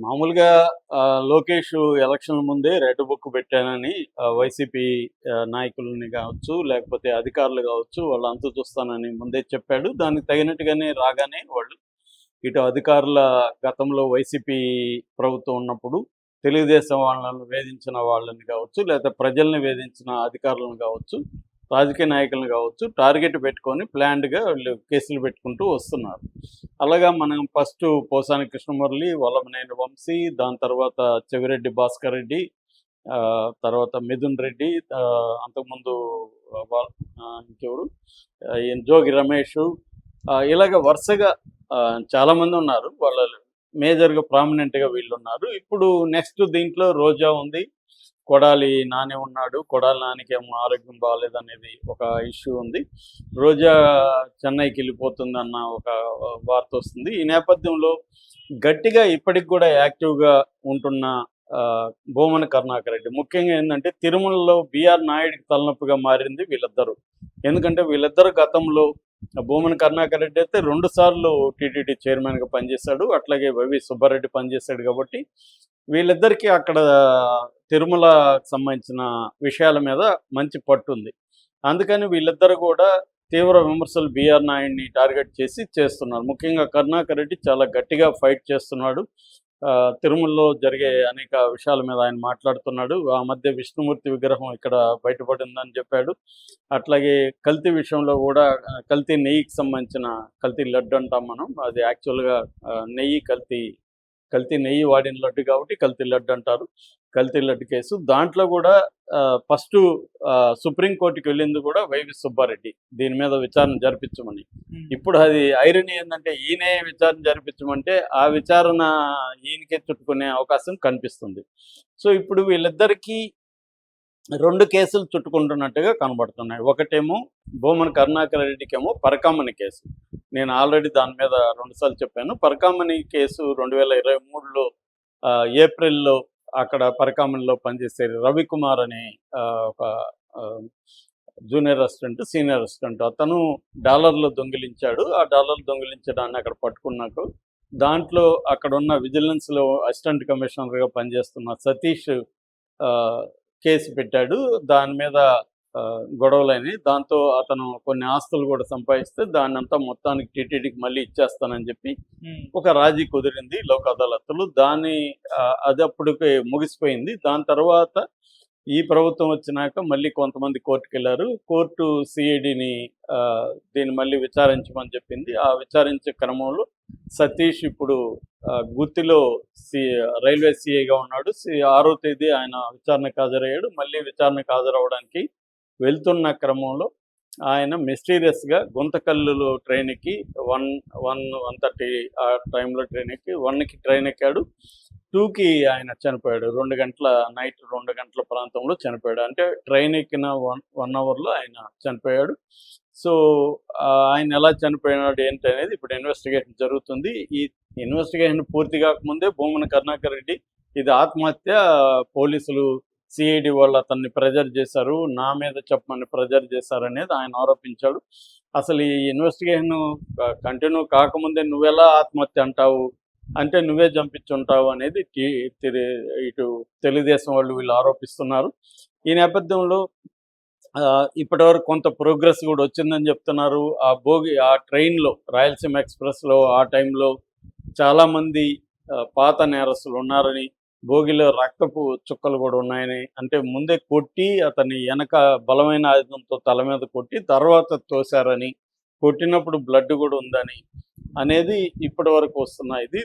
మామూలుగా లోకేష్ ఎలక్షన్‌ల ముందే రెడ్ బుక్ పెట్టానని వైసీపీ నాయకులని గావచ్చు, లేకపోతే అధికారులు గావచ్చు, వాళ్ళ అంతు చూస్తానని ముందే చెప్పాడు. దానికి తగినట్టుగానే రాగానే వాళ్ళు ఇటు అధికారుల గతంలో వైసీపీ ప్రభుత్వం ఉన్నప్పుడు తెలుగుదేశం వాళ్ళని వేధించిన వాళ్ళని గావచ్చు, లేకపోతే ప్రజల్ని వేధించిన అధికారులను గావచ్చు, రాజకీయ నాయకులను గావచ్చు టార్గెట్ పెట్టుకొని ప్లాన్డ్‌గా వీళ్ళు కేసులు పెట్టుకుంటూ వస్తున్నారు. అలాగా మనం ఫస్టు పోసాని కృష్ణమురళి, వల్లభనేని వంశీ, దాని తర్వాత చెవిరెడ్డి భాస్కర్ రెడ్డి, తర్వాత మిథున్ రెడ్డి, అంతకుముందు ఇంకెవరు ఈయన జోగి రమేషు, ఇలాగ వరుసగా చాలామంది ఉన్నారు. వాళ్ళ మేజర్‌గా ప్రామినెంట్‌గా వీళ్ళున్నారు. ఇప్పుడు నెక్స్ట్ దీంట్లో రోజా ఉంది. కొడాలి నాని ఉన్నాడు. కొడాలి నానికేమో ఆరోగ్యం బాలేదనేది ఒక ఇష్యూ ఉంది. రోజా చెన్నైకి వెళ్ళిపోతుందన్న ఒక వార్త వస్తుంది. ఈ నేపథ్యంలో గట్టిగా ఇప్పటికి కూడా యాక్టివ్‌గా ఉంటున్న భూమన కరుణాకర్ రెడ్డి. ముఖ్యంగా ఏందంటే తిరుమలలో బీఆర్ నాయుడుకి తలనొప్పిగా మారింది వీళ్ళిద్దరూ. ఎందుకంటే వీళ్ళిద్దరు గతంలో భూమన కరుణాకర్ రెడ్డి అయితే 2 సార్లు టీటీడీ చైర్మన్‌గా పనిచేశాడు. అట్లాగే వైవి సుబ్బారెడ్డి పనిచేశాడు కాబట్టి వీళ్ళిద్దరికీ అక్కడ తిరుమలకు సంబంధించిన విషయాల మీద మంచి పట్టుంది. అందుకని వీళ్ళిద్దరు కూడా తీవ్ర విమర్శలు బీఆర్ నాయుడిని టార్గెట్ చేసి చేస్తున్నారు. ముఖ్యంగా కరుణాకర్ రెడ్డి చాలా గట్టిగా ఫైట్ చేస్తున్నాడు. తిరుమలలో జరిగే అనేక విషయాల మీద ఆయన మాట్లాడుతున్నాడు. ఆ మధ్య విష్ణుమూర్తి విగ్రహం ఇక్కడ బయటపడిందని చెప్పాడు. అట్లాగే కల్తీ విషయంలో కూడా కల్తీ నెయ్యికి సంబంధించిన కల్తీ లడ్డు అంటాం మనం. అది యాక్చువల్‌గా కల్తీ నెయ్యి వాడిన లడ్డు కాబట్టి కల్తీ లడ్డు అంటారు. కల్తీ లడ్డు కేసు. దాంట్లో కూడా ఫస్టు సుప్రీంకోర్టుకి వెళ్ళింది కూడా వైవి సుబ్బారెడ్డి దీని మీద విచారణ జరిపించమని. ఇప్పుడు అది ఐరనీ ఏంటంటే ఈయనే విచారణ జరిపించమంటే ఆ విచారణ ఈయనకే చుట్టుకునే అవకాశం కనిపిస్తుంది. సో ఇప్పుడు వీళ్ళిద్దరికీ 2 కేసులు చుట్టుకుంటున్నట్టుగా కనబడుతున్నాయి. ఒకటేమో భూమన కరుణాకర్ రెడ్డికేమో పరకామణి కేసు. నేను ఆల్రెడీ దాని మీద 2 సార్లు చెప్పాను. పరకామణి కేసు 2023లో ఏప్రిల్‌లో అక్కడ పరకామణిలో పనిచేసే రవికుమార్ అనే ఒక జూనియర్ అసిస్టెంట్, సీనియర్ అసిస్టెంట్ అతను డాలర్లు దొంగిలించాడు. ఆ డాలర్లు దొంగిలించడాన్ని అక్కడ పట్టుకున్నాక దాంట్లో అక్కడున్న విజిలెన్స్‌లో అసిస్టెంట్ కమిషనర్‌గా పనిచేస్తున్న సతీష్ కేసు పెట్టాడు. దాని మీద గొడవలైనయి. దాంతో అతను కొన్ని ఆస్తులు కూడా సంపాదిస్తే దాన్నంతా మొత్తానికి టీటీడీకి మళ్ళీ ఇచ్చేస్తానని చెప్పి ఒక రాజీ కుదిరింది లోక్ అదాలత్‌లో. అది అప్పటికి ముగిసిపోయింది. దాని తర్వాత ఈ ప్రభుత్వం వచ్చినాక మళ్ళీ కొంతమంది కోర్టుకెళ్లారు. కోర్టు సిఐడిని దీన్ని మళ్ళీ విచారించమని చెప్పింది. ఆ విచారించే క్రమంలో సతీష్ ఇప్పుడు గుత్తిలో రైల్వే సిఐగా ఉన్నాడు. 6వ తేదీ ఆయన విచారణకు హాజరయ్యాడు. మళ్ళీ విచారణకు హాజరవడానికి వెళ్తున్న క్రమంలో ఆయన మిస్టీరియస్‌గా గుంతకల్లులో ట్రైన్ ఎక్కి 1:30 ఆ టైంలో ట్రైన్ ఎక్కి 1కి ట్రైన్ ఎక్కాడు. 2కి ఆయన చనిపోయాడు. నైట్ 2 గంటల ప్రాంతంలో చనిపోయాడు. అంటే ట్రైన్ ఎక్కిన 1 అవర్‌లో ఆయన చనిపోయాడు. సో ఆయన ఎలా చనిపోయినాడు ఏంటి అనేది ఇప్పుడు ఇన్వెస్టిగేషన్ జరుగుతుంది. ఈ ఇన్వెస్టిగేషన్ పూర్తి కాకముందే భూమన కరుణాకర్ రెడ్డి ఇది ఆత్మహత్య, పోలీసులు సిఐడి వాళ్ళు అతన్ని ప్రెజర్ చేశారు, నా మీద చెప్పమని ప్రెజర్ చేశారనేది ఆయన ఆరోపించాడు. అసలు ఈ ఇన్వెస్టిగేషన్ కంటిన్యూ కాకముందే నువ్వెలా ఆత్మహత్య అంటావు, అంటే నువ్వే చంపించుంటావు అనేది ఇటు తెలుగుదేశం వాళ్ళు వీళ్ళు ఆరోపిస్తున్నారు. ఈ నేపథ్యంలో ఇప్పటివరకు కొంత ప్రోగ్రెస్ కూడా వచ్చిందని చెప్తున్నారు. ఆ ట్రైన్లో రాయలసీమ ఎక్స్ప్రెస్లో ఆ టైంలో చాలామంది పాత నేరస్తులు ఉన్నారని, భోగిలో రక్తపు చుక్కలు కూడా ఉన్నాయని, అంటే ముందే కొట్టి అతన్ని వెనక బలమైన ఆయుధంతో తల మీద కొట్టి తర్వాత తోశారని, కొట్టినప్పుడు బ్లడ్ కూడా ఉందని అనేది ఇప్పటి వరకు వస్తున్న ఇది.